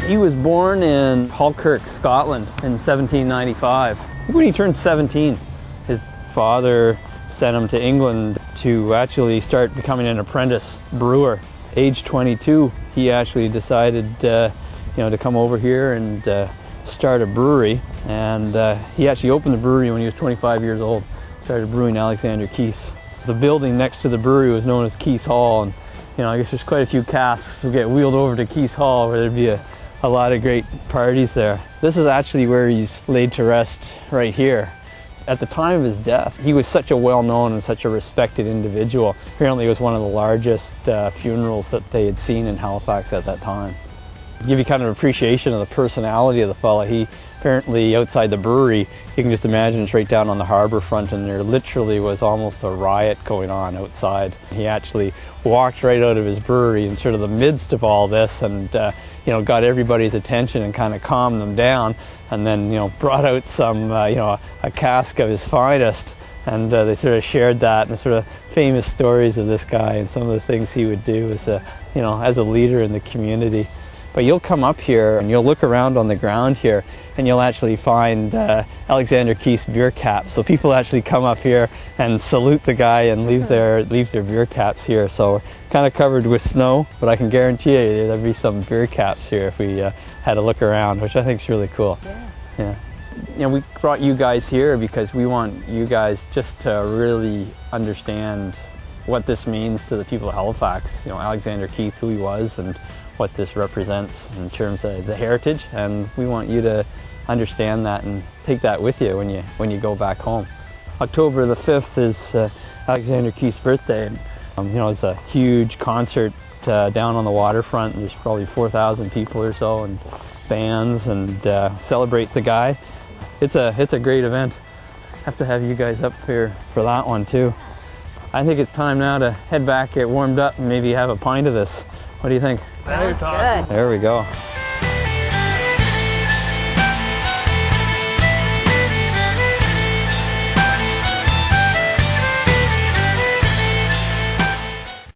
He was born in Falkirk, Scotland in 1795. When he turned 17, his father sent him to England to actually start becoming an apprentice brewer. Age 22, he actually decided to come over here and start a brewery. And he actually opened the brewery when he was 25 years old. Started brewing Alexander Keith's. The building next to the brewery was known as Keith's Hall, and I guess there's quite a few casks will get wheeled over to Keith's Hall where there'd be a lot of great parties there. This is actually where he's laid to rest right here. At the time of his death, he was such a well-known and such a respected individual. Apparently it was one of the largest funerals that they had seen in Halifax at that time. To give you kind of appreciation of the personality of the fella, he apparently outside the brewery, you can just imagine it's right down on the harbor front, and there literally was almost a riot going on outside. He actually walked right out of his brewery in sort of the midst of all this and got everybody's attention and kind of calmed them down, and then brought out some a cask of his finest, and they sort of shared that and sort of famous stories of this guy and some of the things he would do as a leader in the community. But you'll come up here and you'll look around on the ground here and you'll actually find Alexander Keith's beer caps. So people actually come up here and salute the guy and leave their beer caps here. So we're kind of covered with snow, but I can guarantee you there'd be some beer caps here if we had a look around, which I think is really cool. Yeah. We brought you guys here because we want you guys just to really understand what this means to the people of Halifax. Alexander Keith, who he was, and what this represents in terms of the heritage, and we want you to understand that and take that with you when you go back home. October the 5th is Alexander Keith's birthday, and it's a huge concert down on the waterfront. There's probably 4,000 people or so, and bands, and celebrate the guy. It's a great event. Have to have you guys up here for that one too. I think it's time now to head back, get warmed up, and maybe have a pint of this. What do you think? Sounds good. There we go.